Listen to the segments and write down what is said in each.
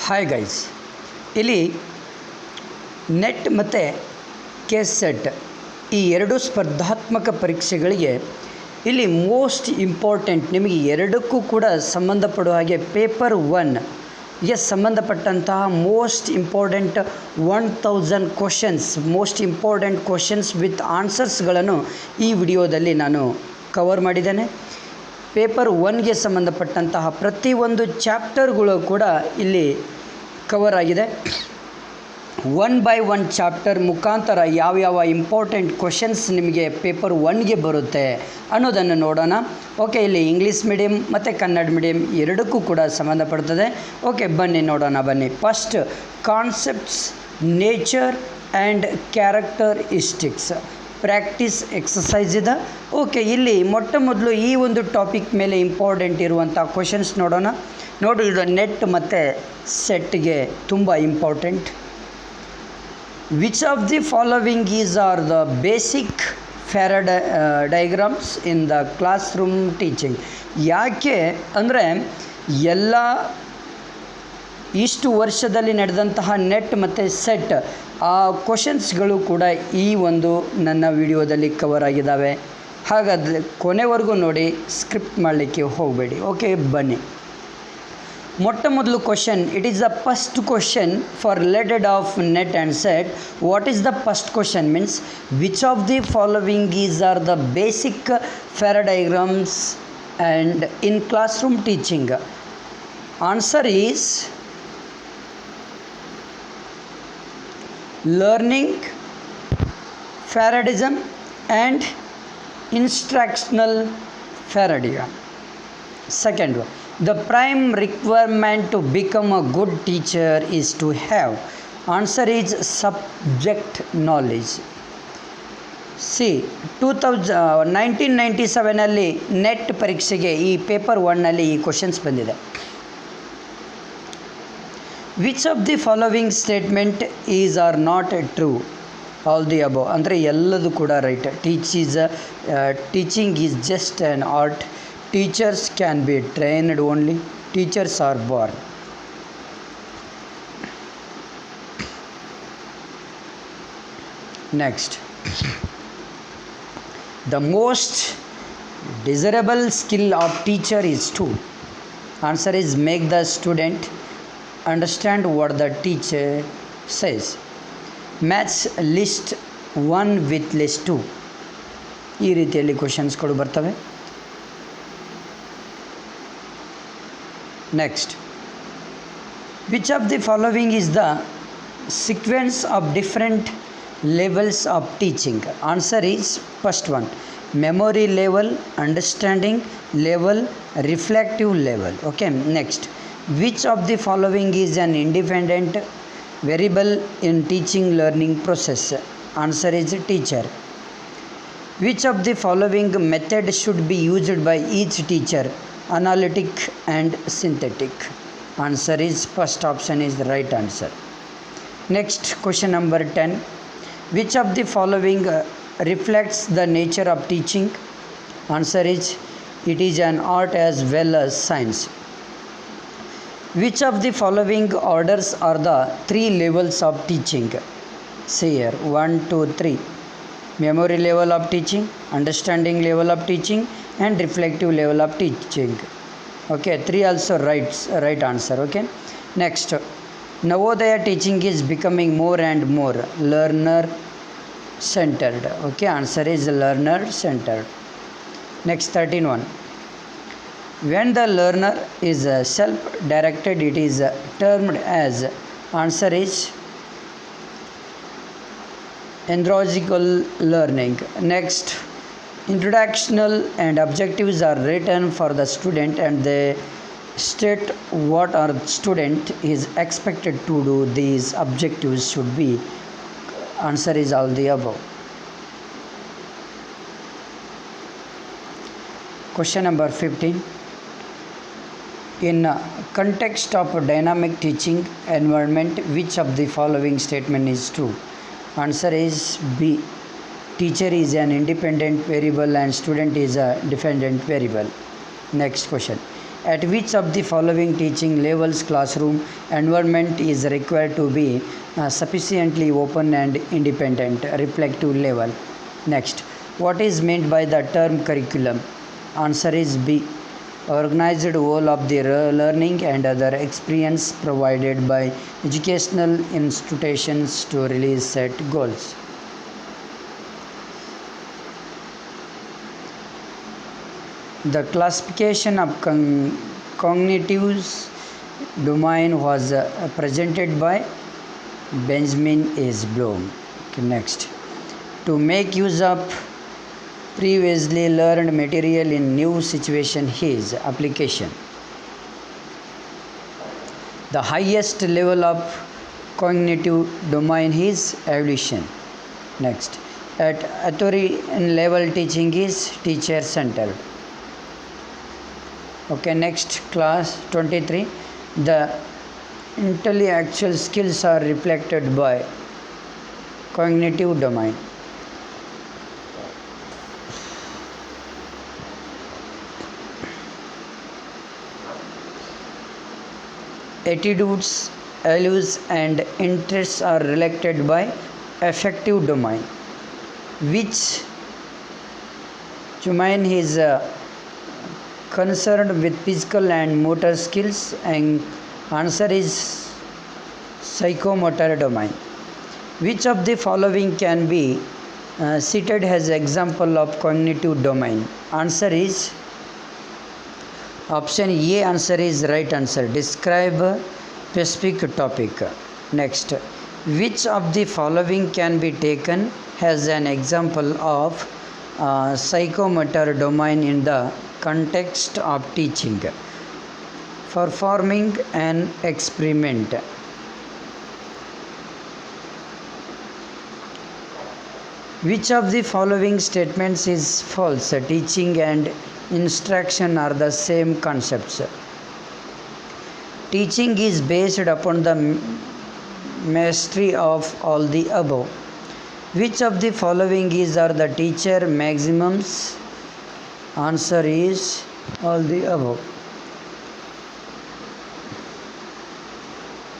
Hi guys, ಇಲ್ಲಿ net ಮತ್ತು KSET ಈ ಎರಡು ಸ್ಪರ್ಧಾತ್ಮಕ ಪರೀಕ್ಷೆಗಳಿಗೆ ಇಲ್ಲಿ ಮೋಸ್ಟ್ ಇಂಪಾರ್ಟೆಂಟ್ ನಿಮಗೆ ಎರಡಕ್ಕೂ ಕೂಡ ಸಂಬಂಧಪಡುವ ಹಾಗೆ ಪೇಪರ್ 1ಗೆ ಸಂಬಂಧಪಟ್ಟಂತಹ most important 1000 questions most important questions with ಆನ್ಸರ್ಸ್ಗಳನ್ನು ಈ ವಿಡಿಯೋದಲ್ಲಿ ನಾನು ಕವರ್ ಮಾಡಿದ್ದೇನೆ. ಪೇಪರ್ 1ಗೆ ಸಂಬಂಧಪಟ್ಟಂತಹ ಪ್ರತಿಯೊಂದು ಚಾಪ್ಟರ್ಗಳು ಕೂಡ ಇಲ್ಲಿ ಕವರ್ ಆಗಿದೆ. 1 by 1 ಚಾಪ್ಟರ್ ಮುಖಾಂತರ ಯಾವ್ಯಾವ ಇಂಪಾರ್ಟೆಂಟ್ ಕ್ವಶನ್ಸ್ ನಿಮಗೆ ಪೇಪರ್ 1ಗೆ ಬರುತ್ತೆ ಅನ್ನೋದನ್ನು ನೋಡೋಣ. ಓಕೆ, ಇಲ್ಲಿ ಇಂಗ್ಲೀಷ್ ಮೀಡಿಯಮ್ ಮತ್ತು ಕನ್ನಡ ಮೀಡಿಯಮ್ ಎರಡಕ್ಕೂ ಕೂಡ ಸಂಬಂಧಪಡ್ತದೆ. ಓಕೆ, ಬನ್ನಿ ನೋಡೋಣ. ಬನ್ನಿ, first concepts, nature and characteristics practice exercise ಇದೆ. ಓಕೆ, ಇಲ್ಲಿ ಮೊಟ್ಟ ಮೊದಲು ಈ ಒಂದು ಟಾಪಿಕ್ ಮೇಲೆ ಇಂಪಾರ್ಟೆಂಟ್ ಇರುವಂಥ ಕ್ವಶನ್ಸ್ ನೋಡೋಣ. ನೋಡಿ, ಇದು ನೆಟ್ ಮತ್ತು ಸೆಟ್ಗೆ ತುಂಬ important. Which of the following are the basic diagrams in the class room teaching? ಯಾಕೆ ಅಂದರೆ ಎಲ್ಲ ಇಷ್ಟು ವರ್ಷದಲ್ಲಿ ನಡೆದಂತಹ ನೆಟ್ ಮತ್ತು ಸೆಟ್ ಆ ಕ್ವಶನ್ಸ್ಗಳು ಕೂಡ ಈ ಒಂದು ನನ್ನ ವಿಡಿಯೋದಲ್ಲಿ ಕವರ್ ಆಗಿದ್ದಾವೆ. ಹಾಗಾದರೆ ಕೊನೆವರೆಗೂ ನೋಡಿ, ಸ್ಕ್ರಿಪ್ಟ್ ಮಾಡಲಿಕ್ಕೆ ಹೋಗಬೇಡಿ. ಓಕೆ, ಬನ್ನಿ. ಮೊಟ್ಟ ಮೊದಲು question, it is the first question for related of net and set. What is the first question means which of the following are the basic diagrams and in class room teaching? Answer is learning, Faradism and instructional Faradian. Second one, the prime requirement to become a good teacher is to have. Answer is subject knowledge. See, 1997 NET ಪರೀಕ್ಷೆಗೆ ಈ paper 1ನಲ್ಲಿ ಈ questions ಬಂದಿದೆ. Which of the following statement is are not true? All the above ಅಂದರೆ ಎಲ್ಲದು ಕೂಡ right. Teaching is just an art. Teachers can be trained only. Teachers are born. Next, the most desirable skill of teacher is to. Answer is make the student understand what the teacher says. Match list 1 with list 2. ಈ ರೀತಿಯಲ್ಲಿ ಕ್ವಶನ್ಸ್ಗಳು ಬರ್ತವೆ. Next, which of the following is the sequence of different levels of teaching? Answer is first one, memory level, understanding level, reflective level. Okay, next, which of the following is an independent variable in teaching learning process? Answer is teacher. Which of the following method should be used by each teacher? Analytic and synthetic. Answer is first option is the right answer. Next, question number 10, which of the following reflects the nature of teaching? Answer is it is an art as well as science. Which of the following orders are the 3 levels of teaching? See here, 1, 2, 3. Memory level of teaching, understanding level of teaching and reflective level of teaching. Okay, 3 also right answer. Okay, next, Navodaya teaching is becoming more and more learner centered. Okay, answer is learner centered. Next, 13 one. When the learner is self-directed, it is termed as. Answer is andragogical learning. Next, introductional and objectives are written for the student and they state what our student is expected to do. These objectives should be. Answer is all the above. Question number 15. In context of a dynamic teaching environment, which of the following statement is true? Answer is B. Teacher is an independent variable and student is a dependent variable. Next question. At which of the following teaching levels classroom environment is required to be sufficiently open and independent? Reflective level. Next, what is meant by the term curriculum? Answer is B. Organized whole of the learning and other experience provided by educational institutions to realize set goals. The classification of cognitive domain was presented by Benjamin S. Bloom. Okay, next, to make use of previously learned material in new situation is application. The highest level of cognitive domain is evolution. Next, at authority level teaching is teacher centered. Okay, next, class 23. The intellectual skills are reflected by cognitive domain. Attitudes, values and interests are reflected by affective domain. Which domain is concerned with physical and motor skills? And answer is psychomotor domain. Which of the following can be cited as example of cognitive domain? Answer is option A. Answer is right answer. Describe specific topic. Next, which of the following can be taken as an example of psychomotor domain in the context of teaching? Performing an experiment. Which of the following statements is false? Teaching and instruction are the same concepts. Teaching is based upon the mastery of all the above. Which of the following are the teacher maximums? Answer is all the above.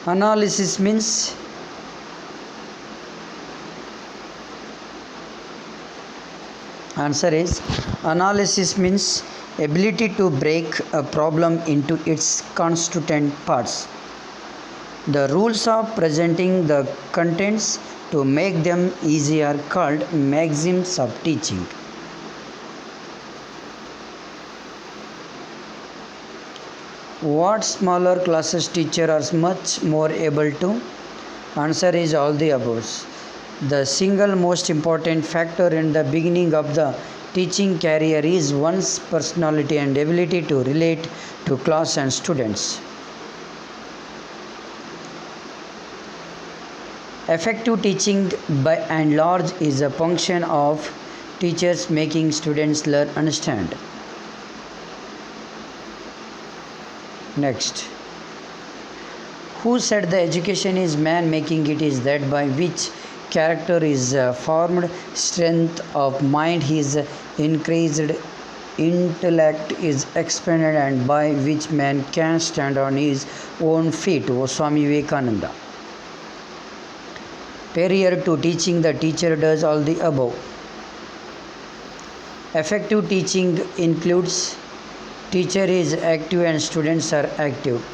Analysis means answer is analysis means ability to break a problem into its constituent parts. The rules of presenting the contents to make them easy are called maxims of teaching. What smaller classes teacher are much more able to? Answer is all the above. The single most important factor in the beginning of the teaching career is one's personality and ability to relate to class and students. Effective teaching by and large is a function of teachers making students learn understand. Next, who said the education is man making it is that by which character is formed, strength of mind is increased, intellect is expanded, and by which man can stand on his own feet? Swami Vivekananda. Prior to teaching, the teacher does all the above. Effective teaching includes teacher is active and students are active.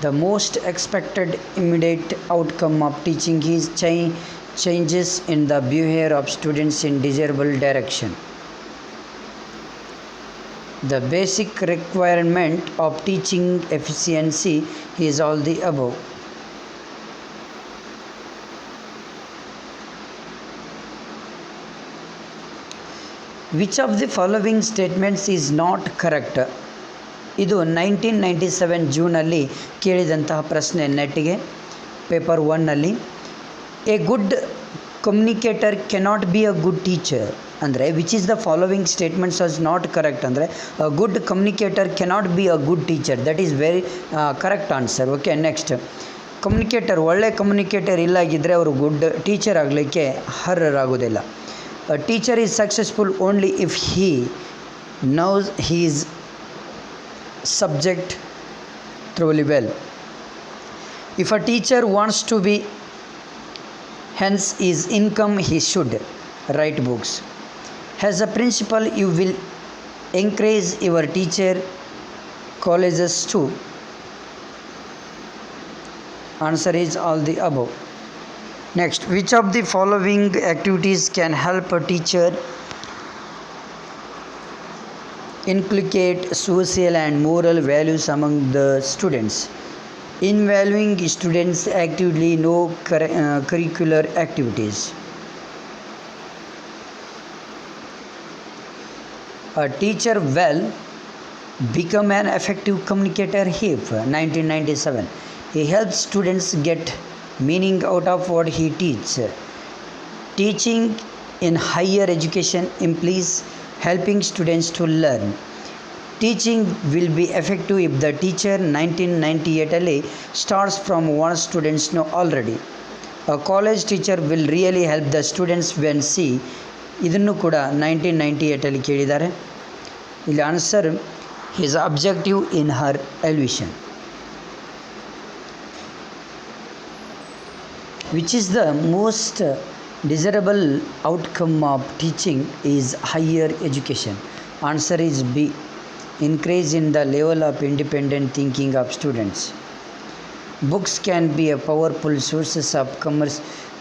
The most expected immediate outcome of teaching is changes in the behavior of students in desirable direction. The basic requirement of teaching efficiency is all the above. Which of the following statements is not correct? ಇದು 1997 ಜೂನಲ್ಲಿ ಕೇಳಿದಂತಹ ಪ್ರಶ್ನೆ ನೆಟ್ಗೆ paper 1ನಲ್ಲಿ. A good communicator cannot be a good teacher ಅಂದರೆ which is the following statements is not correct ಅಂದರೆ a good communicator cannot be a good teacher. That is very correct answer. Okay, next, communicator ಒಳ್ಳೆ communicator ಇಲ್ಲಾಗಿದ್ದರೆ ಅವರು good teacher ಆಗಲಿಕ್ಕೆ ಅರ್ಹರಾಗೋದಿಲ್ಲ. A teacher is successful only if he knows his subject thoroughly well. If a teacher wants to be hence his income, he should write books. As a principal, you will encourage your teacher colleges too. Answer is all the above. Next, which of the following activities can help a teacher inculcate social and moral values among the students? Involving students actively, no curricular activities. A teacher will become an effective communicator if 1997. He helps students get meaning out of what he teaches. Teaching in higher education implies helping students to learn. Teaching will be effective if the teacher 1998 LA starts from what students know already. A college teacher will really help the students when see. ಇದನ್ನು ಕೂಡ 1998 ಕೇಳಿದ್ದಾರೆ. ಇಲ್ಲಿ answer his objective in her evaluation. Which is the most desirable outcome of teaching is higher education? Answer is B. Increase in the level of independent thinking of students. Books can be a powerful sources of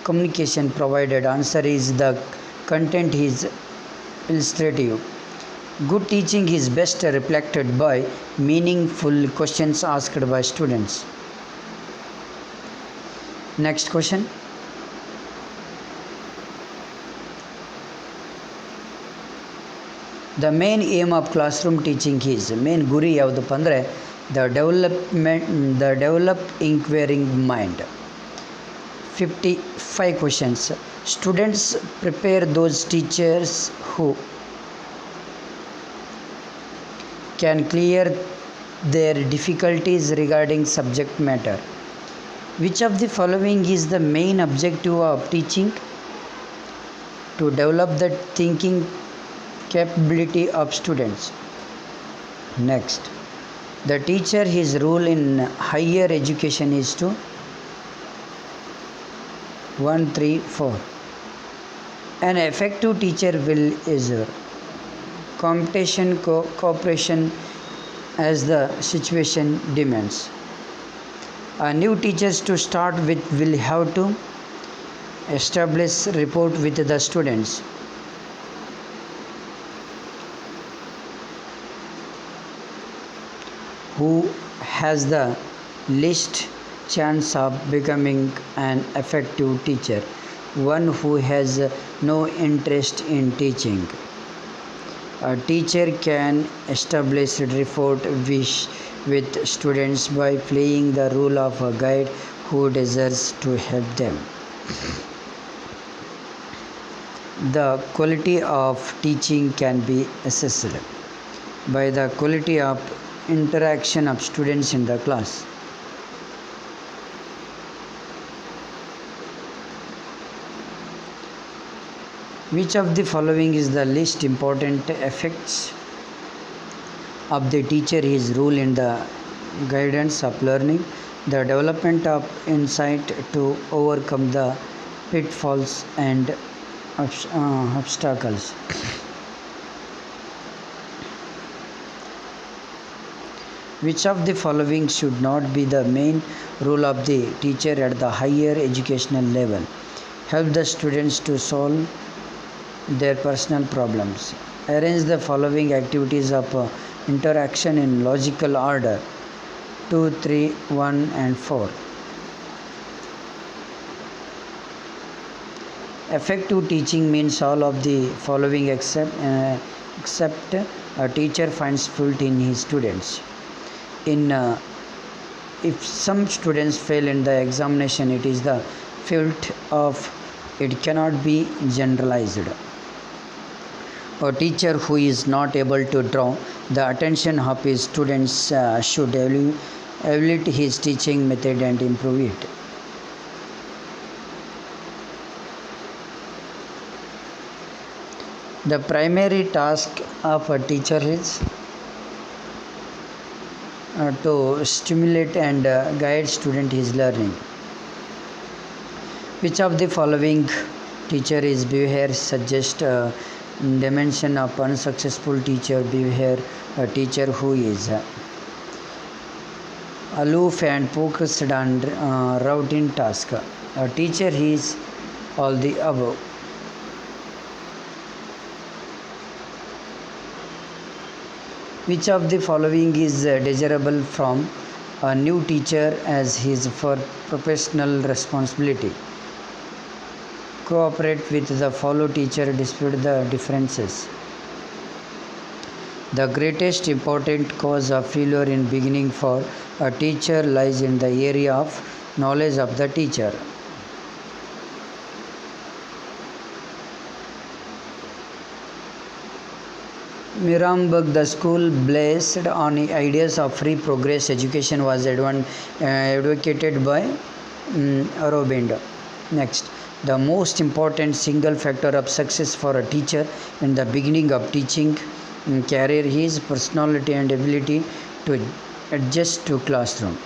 communication provided. Answer is the content is illustrative. Good teaching is best reflected by meaningful questions asked by students. Next question. The main aim of classroom teaching is main guri ಯಾವುದಪ್ಪ ಅಂದರೆ the develop inquiring mind. 55 questions. Students prepare those teachers who can clear their difficulties regarding subject matter. Which of the following is the main objective of teaching? To develop the thinking capability of students. Next, the teacher, his role in higher education is to 1, 3, 4. An effective teacher will assure competition, cooperation as the situation demands. A new teachers to start with will have to establish rapport with the students. Who has the least chance of becoming an effective teacher? One who has no interest in teaching. A teacher can establish rapport with students by playing the role of a guide who desires to help them. The quality of teaching can be assessed by the quality of interaction of students in the class. Which of the following is the least important effects of the teacher, his role in the guidance of learning, the development of insight to overcome the pitfalls and obstacles? Which of the following should not be the main role of the teacher at the higher educational level? Help the students to solve their personal problems. Arrange the following activities of interaction in logical order: 2, 3, 1 and 4. Effective teaching means all of the following except a teacher finds fault in his students. If some students fail in the examination, it is the fault of it cannot be generalized. A teacher who is not able to draw the attention of his students should evaluate his teaching method and improve it. The primary task of a teacher is to stimulate and guide student his learning. Which of the following teacher is behavior suggest dimension of unsuccessful teacher behavior? A teacher who is aloof and focused on routine task. A teacher is all the above. Which of the following is desirable from a new teacher as his for professional responsibility? Cooperate with the follow teacher despite the differences. The greatest important cause of failure in beginning for a teacher lies in the area of knowledge of the teacher. Miramburg, the school based on ideas of free progress education was advocated by Aurobindo. Next, the most important single factor of success for a teacher in the beginning of teaching career is personality and ability to adjust to classroom.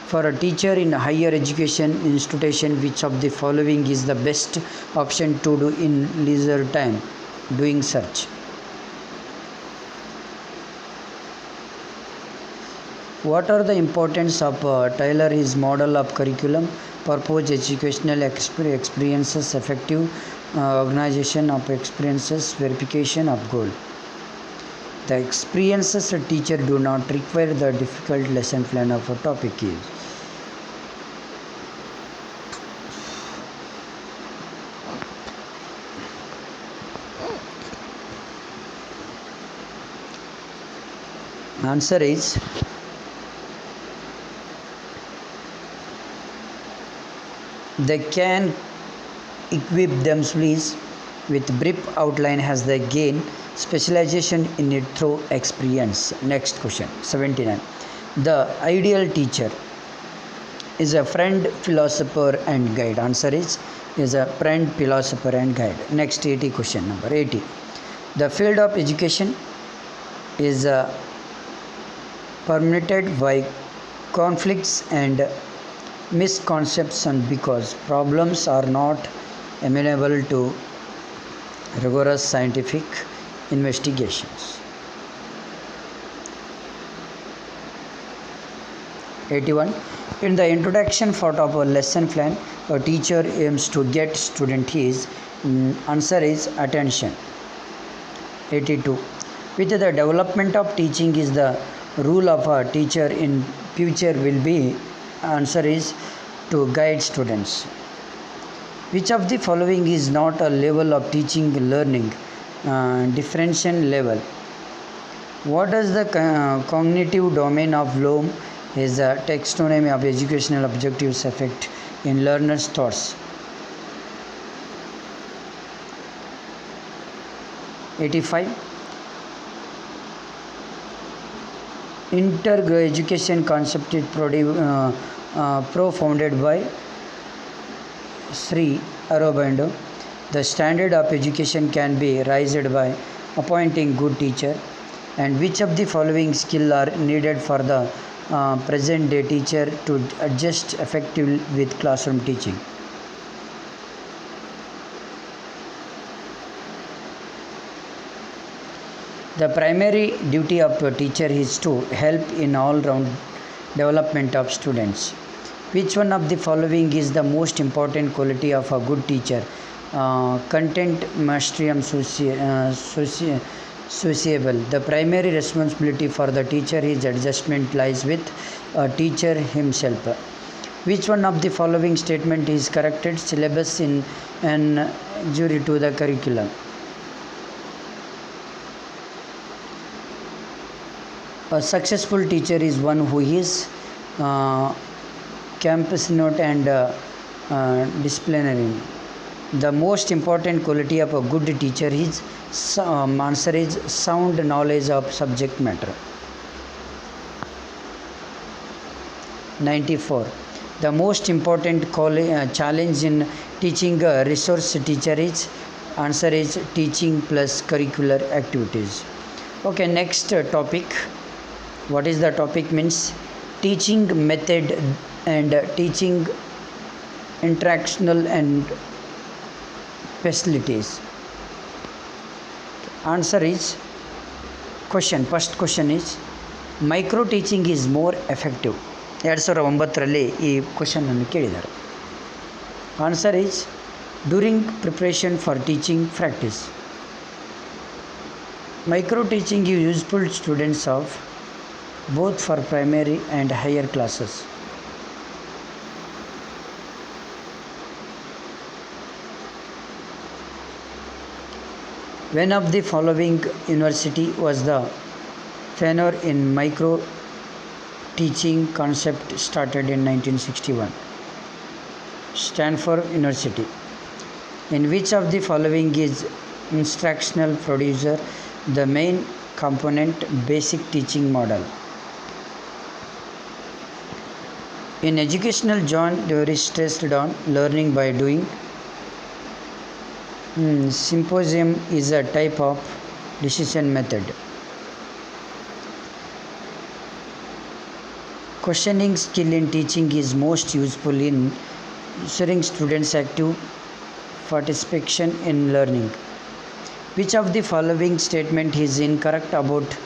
For a teacher in a higher education institution, which of the following is the best option to do in leisure time? Doing search. What are the importance of tailor his model of curriculum? Purpose educational experiences, effective organization of experiences, verification of goal. The experiences a teacher do not require the difficult lesson plan of a topic is. Answer is they can equip themselves with brief outline as they gain specialization in it through experience. Next question 79. The ideal teacher is a friend, philosopher and guide. Answer is a friend, philosopher and guide. Next 80 question number 80. The field of education is permeated by conflicts and misconception because problems are not amenable to rigorous scientific investigations. 81. In the introduction part of a lesson plan, a teacher aims to get student his answer is attention. 82. With the development of teaching is the rule of a teacher in future will be answer is to guide students. Which of the following is not a level of teaching learning? Differentiation level. What is the cognitive domain of Bloom is a taxonomy of educational objectives effect in learners' thoughts. 85. Inter-education concept is pro-founded by Sri Aurobindo. The standard of education can be raised by appointing good teacher. And which of the following skills are needed for the present day teacher to adjust effectively with classroom teaching? The primary duty of a teacher is to help in all-round development of students. Which one of the following is the most important quality of a good teacher? Content mastery and sociable. The primary responsibility for the teacher is adjustment lies with a teacher himself. Which one of the following statement is corrected? Syllabus in an injury to the curriculum. A successful teacher is one who is compassionate and disciplinary. The most important quality of a good teacher is answer is sound knowledge of subject matter. 94. The most important challenge in teaching a resource teacher is answer is teaching plus curricular activities. Okay, next topic What is the topic means? Teaching method and teaching interactional and facilities. Answer is question. First question is micro teaching is more effective. 2009ರಲ್ಲಿ ಈ question ಅನ್ನು ಕೇಳಿದ್ದಾರೆ. Answer is during preparation for teaching practice. Micro teaching is useful to students of both for primary and higher classes. One of the following university was the pioneer in micro teaching concept started in 1961. Stanford University. In which of the following is instructional producer the main component basic teaching model? In educational John Dewey stressed on learning by doing. Symposium is a type of decision method. Questioning skill in teaching is most useful in ensuring students active participation in learning. Which of the following statement is incorrect about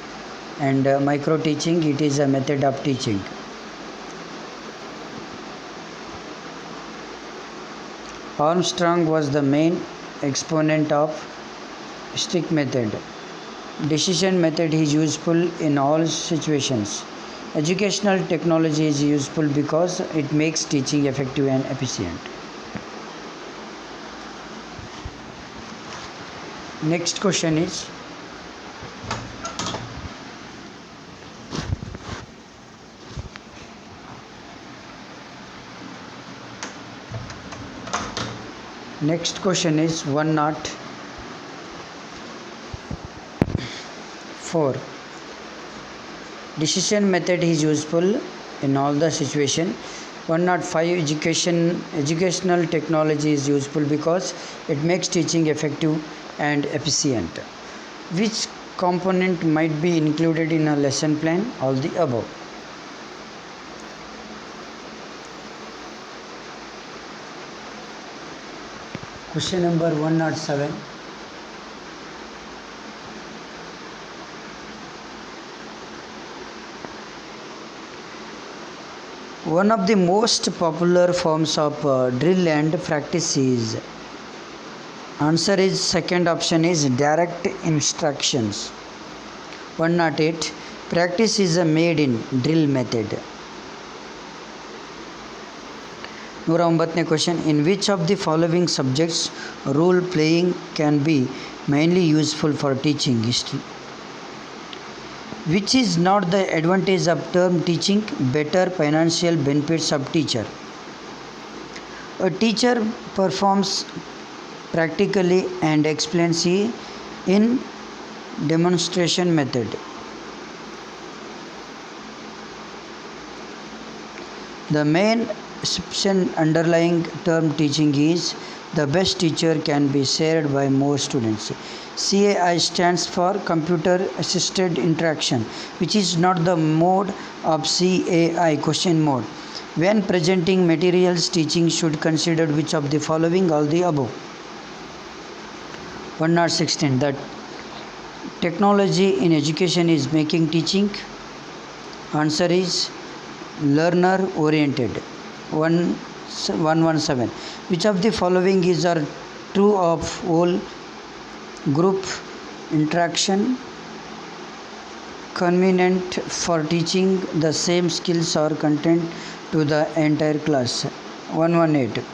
and micro teaching? It is a method of teaching. Armstrong was the main exponent of stick method. Decision method is useful in all situations. Educational technology is useful because it makes teaching effective and efficient. Next question is one not 4. Decision method is useful in all the situation. 105 educational technology is useful because it makes teaching effective and efficient. Which component might be included in a lesson plan? All the above. Question number 107. One of the most popular forms of drill and practice is. Answer is second option is direct instructions. 108. Practice is a made in drill method. 109ನೇ question. In which of the following subjects role playing can be mainly useful for teaching history? Which is not the advantage of term teaching? Better financial benefits of teacher. A teacher performs practically and explains in demonstration method. The main assumption underlying term teaching is the best teacher can be shared by more students. CAI stands for computer assisted interaction, which is not the mode of CAI question mode. When presenting materials, teaching should consider which of the following? All the above. 116. That technology in education is making teaching. Answer is learner oriented. 117. Which of the following is are true of whole group interaction convenient for teaching the same skills or content to the entire class? 118.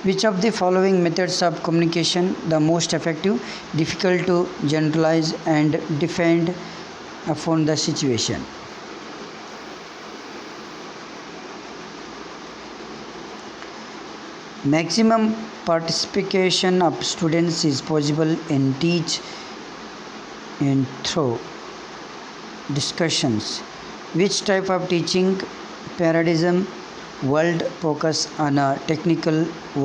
Which of the following methods of communication the most effective? Difficult to generalize and depend upon the situation. Maximum participation of students is possible in teach and through discussions. Which type of teaching paradigm world focus on a technical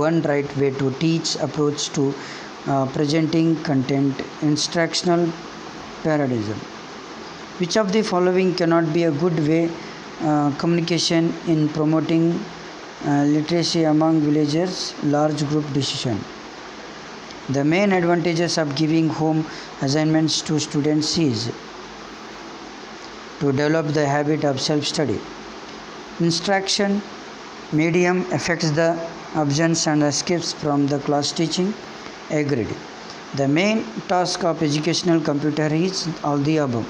one right way to teach approach to presenting content? Instructional paradigm. Which of the following cannot be a good way communication in promoting literacy among villagers? Large group decision. The main advantages of giving home assignments to students is to develop the habit of self-study. Instruction medium affects the absence and escapes from the class teaching. Agreed. The main task of educational computer is all the above.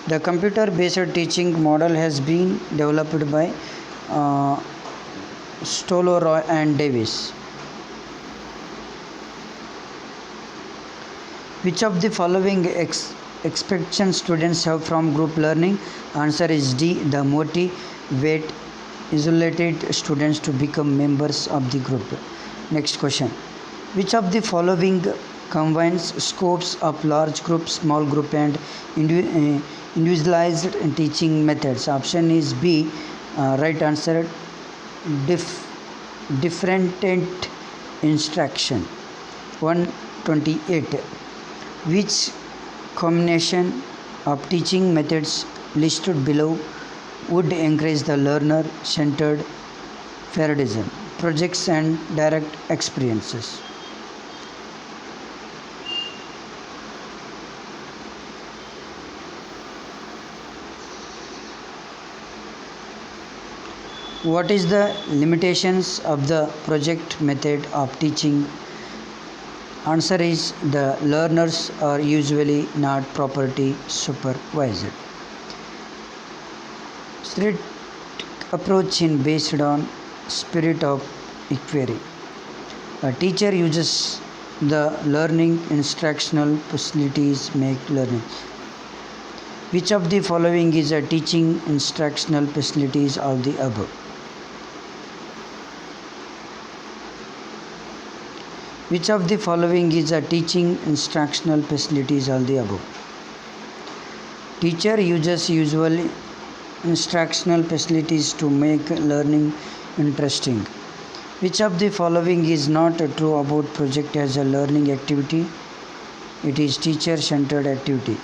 The computer-based teaching model has been developed by Stoloroy and Davis. Which of the following expectations students have from group learning? Answer is D. The motivate isolated students to become members of the group. Next question. Which of the following combines scopes of large group, small group and individualized teaching methods? Option is B. Right answer, different instruction. 128. Which combination of teaching methods listed below would encourage the learner-centered paradigm, projects and direct experiences? What is the limitations of the project method of teaching? Answer is the learners are usually not properly supervised. Strict approach is based on spirit of inquiry. A teacher uses the learning instructional facilities make learning. Which of the following is a teaching instructional facilities of the above? Which of the following is a teaching instructional facilities of the above? Teacher uses usual instructional facilities to make learning interesting. Which of the following is not true about project as a learning activity? It is teacher-centered activity.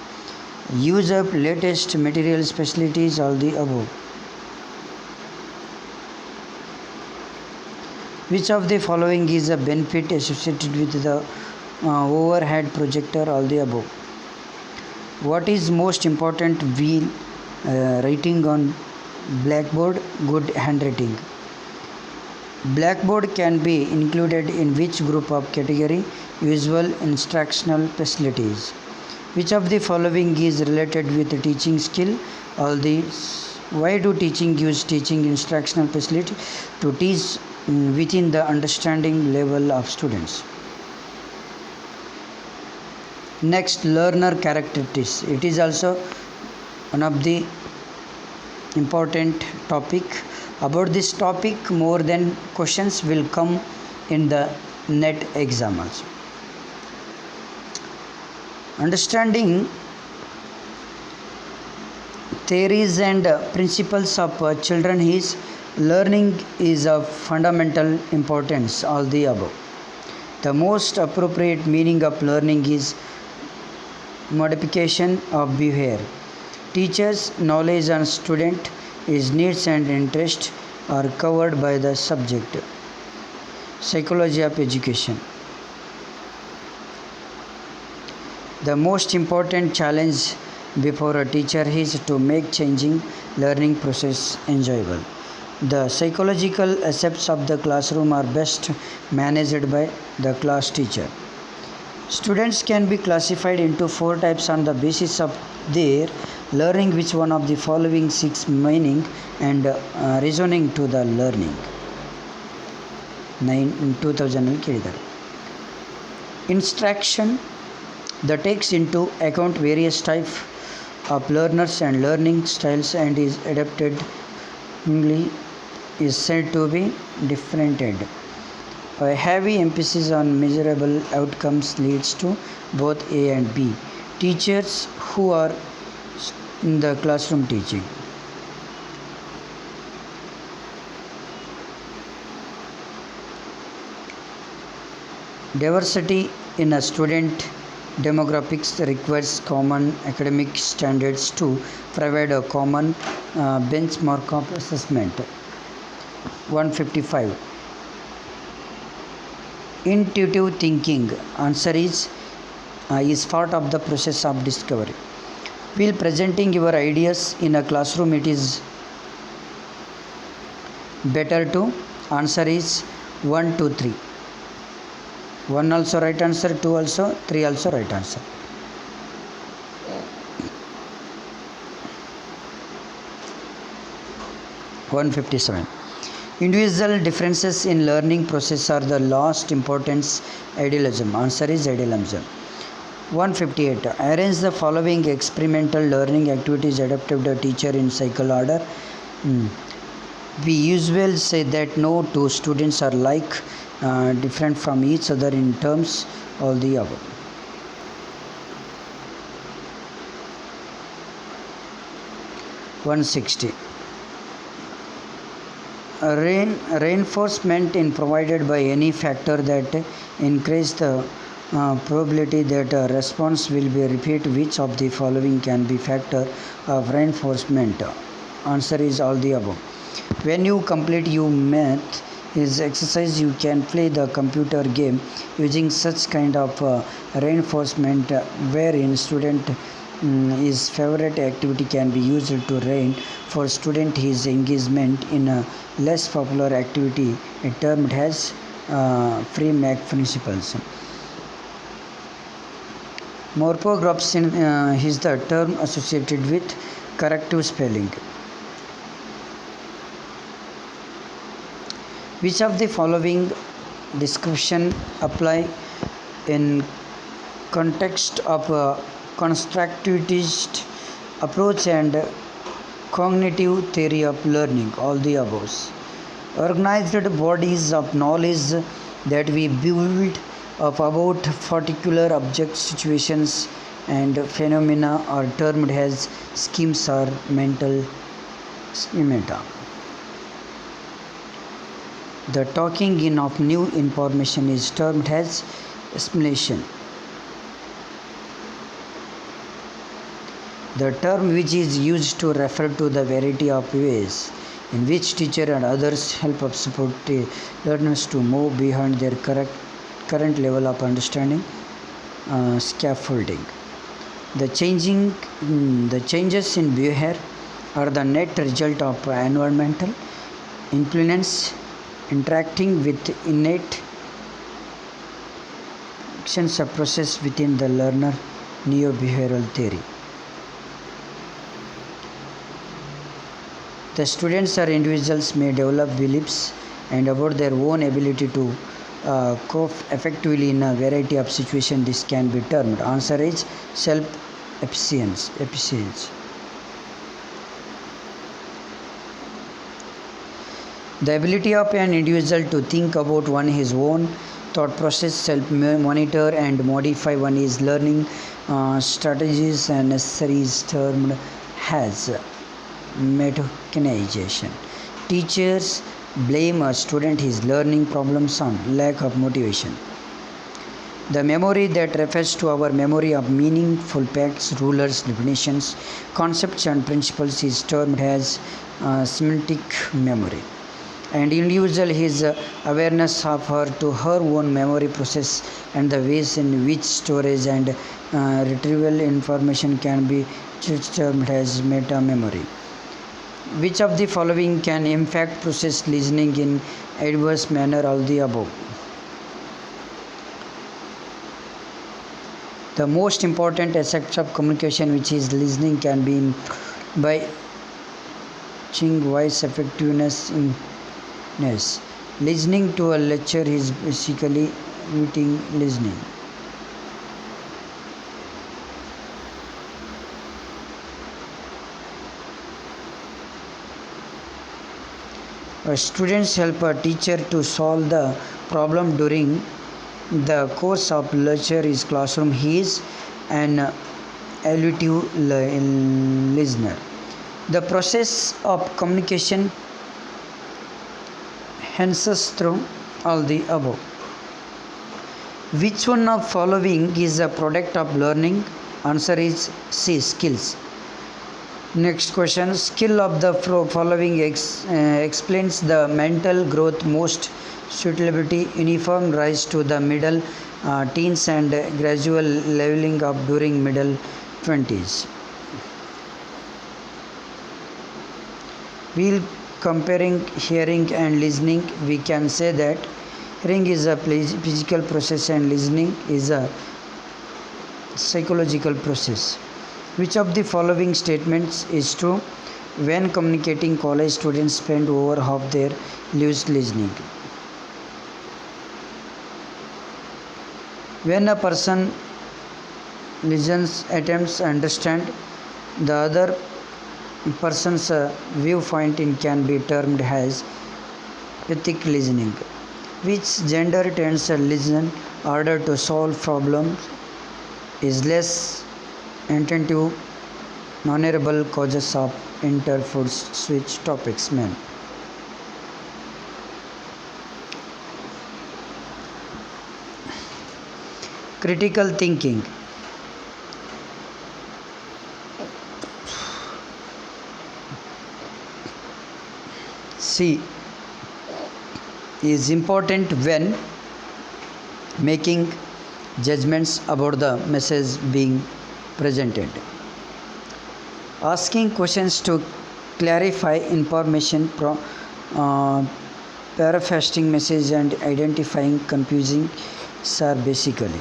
Use of latest materials facilities all the above. Which of the following is a benefit associated with the overhead projector all the above? What is most important while writing on blackboard? Good handwriting. Blackboard can be included in which group of category? Visual instructional facilities. Which of the following is related with the teaching skill? All these. Why do teaching use teaching instructional facility? To teach within the understanding level of students. Next, learner characteristics. It is also one of the important topic. About this topic, more than questions will come in the NET exam also. Understanding theories and principles of children is learning is of fundamental importance, all the above. The most appropriate meaning of learning is modification of behavior. Teachers' knowledge and student his needs and interests are covered by the subject. Psychology of education. The most important challenge before a teacher is to make changing learning process enjoyable. The psychological aspects of the classroom are best managed by the class teacher. Students can be classified into 4 types on the basis of their learning which one of the following 6 meaning and reasoning to the learning. 2000 instruction that takes into account various types of learners and learning styles and is adapted is said to be differentiated. A heavy emphasis on measurable outcomes leads to both A and B. Teachers who are in the classroom teaching. Diversity in a student demographics requires common academic standards to provide a common benchmark of assessment. 155. Intuitive thinking, answer is part of the process of discovery. While presenting your ideas in a classroom, it is better to, answer is 1, 2, 3. 1 also right answer, 2 also, 3 also right answer. (157) Individual differences in learning process are the last importance idealism. Answer is idealism. 158. Arrange the following experimental learning activities adapted to the teacher in cycle order. We usually say that no two students are different from each other in terms of the above. 160. Reinforcement in provided by any factor that increase the probability that a response will be repeat. Which of the following can be factor of reinforcement? Answer is all the above. When you complete your math exercise, you can play the computer game using such kind of reinforcement wherein student his favorite activity can be used to rein for student his engagement in a less popular activity. A term has Freeman principles. Morphographs is the term associated with corrective spelling. Which of the following description apply in context of a constructivist approach and cognitive theory of learning? All the above. Organized bodies of knowledge that we build up about particular object, situations and phenomena are termed as schemes or mental schemata. The talking in of new information is termed as assimilation. The term which is used to refer to the variety of ways in which teacher and others help up support learners to move beyond their current level of understanding. Scaffolding. The changes in behavior are the net result of environmental influence interacting with innate actions of process within the learner. Neo-behavioral theory. The students or individuals may develop beliefs and about their own ability to cope effectively in a variety of situations. This can be termed. Answer is self-efficiency. The ability of an individual to think about his own thought process, self-monitor and modify his learning strategies and necessaries termed as mechanization. Teachers blame a student his learning problems on lack of motivation. The memory that refers to our memory of meaningful facts, rulers, definitions, concepts and principles is termed as semantic memory. And individual his awareness of her own memory process and the ways in which storage and retrieval information can be termed as meta memory. Which of the following can impact process listening in adverse manner? All the above. The most important aspects of communication, which is listening, can be by voice effectiveness. Listening to a lecture is basically reading listening. Students help a teacher to solve the problem during the course of lecture. His classroom. He is an allusive listener. The process of communication enhances through all the above. Which one of following is a product of learning? Answer is C. Skills. Next question. Skill of the following explains the mental growth most suitability, uniform rise to the middle teens and gradual leveling up during middle 20s. While comparing hearing and listening, we can say that hearing is a physical process and listening is a psychological process. Which of the following statements is true? When communicating, college students spend over half their lives listening. When a person listens, attempts to understand the other person's viewpoint can be termed as ethic listening. Which gender tends to listen harder to solve problems, is less attentive, non-verbal causes of interforce switch topics. Men. Critical thinking. C is important when making judgments about the message being presented. Asking questions to clarify information, paraphrasing message and identifying confusing are basically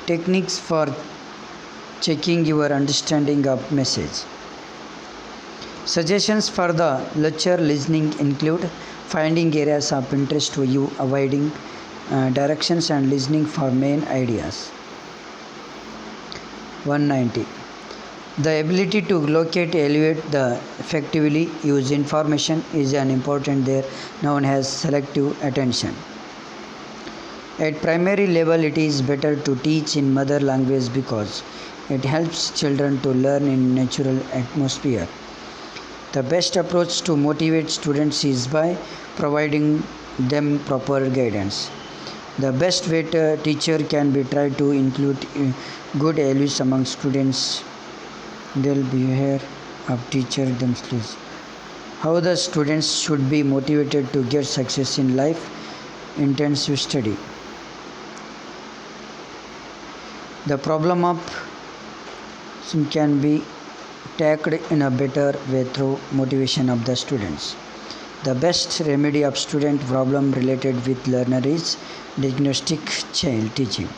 techniques for checking your understanding of message. Suggestions for the lecture listening include finding areas of interest to you, avoiding directions and listening for main ideas. 190. The ability to locate, evaluate the effectively use information is an important there known as selective attention. At primary level, it is better to teach in mother language because it helps children to learn in natural atmosphere. The best approach to motivate students is by providing them proper guidance. The best way to teacher can be try to include good values among students. They'll behavior of teacher themselves. How the students should be motivated to get success in life. Intensive study. The problem of can be tackled in a better way through motivation of the students. The best remedy of student problem related with learner is diagnostic child teaching.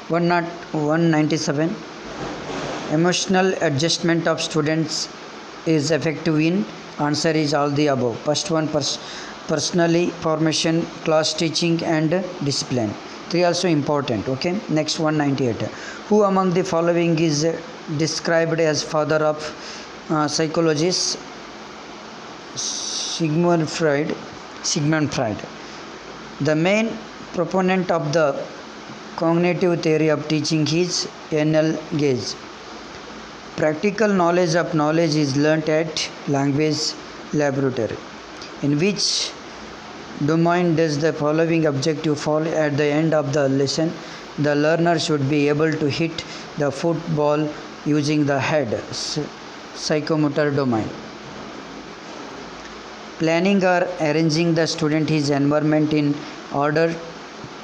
197. Emotional adjustment of students is effective in. Answer is all the above. First one, personally formation, class teaching and discipline. 3 also important. Okay. Next 198. Who among the following is described as father of psychologist? Sigmund Freud. The main proponent of the cognitive theory of teaching is N.L. Gage. Practical knowledge of knowledge is learnt at language laboratory. In which domain does the following objective fall at the end of the lesson? The learner should be able to hit the football using the head. Psychomotor domain. Planning or arranging the student his environment in order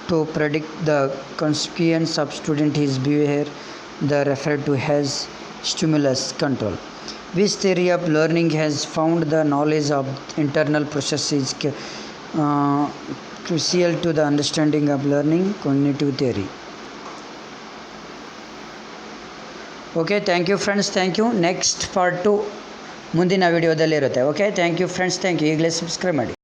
to predict the consequence of student his behavior, the referred to as stimulus control. Which theory of learning has found the knowledge of internal processes crucial to the understanding of learning? Cognitive theory. Okay, thank you friends, thank you. Next part 2 ಮುಂದಿನ ವಿಡಿಯೋದಲ್ಲಿ ಇರುತ್ತೆ. Okay, thank you friends, thank you. ಈಗಲೇ subscribe ಮಾಡಿ.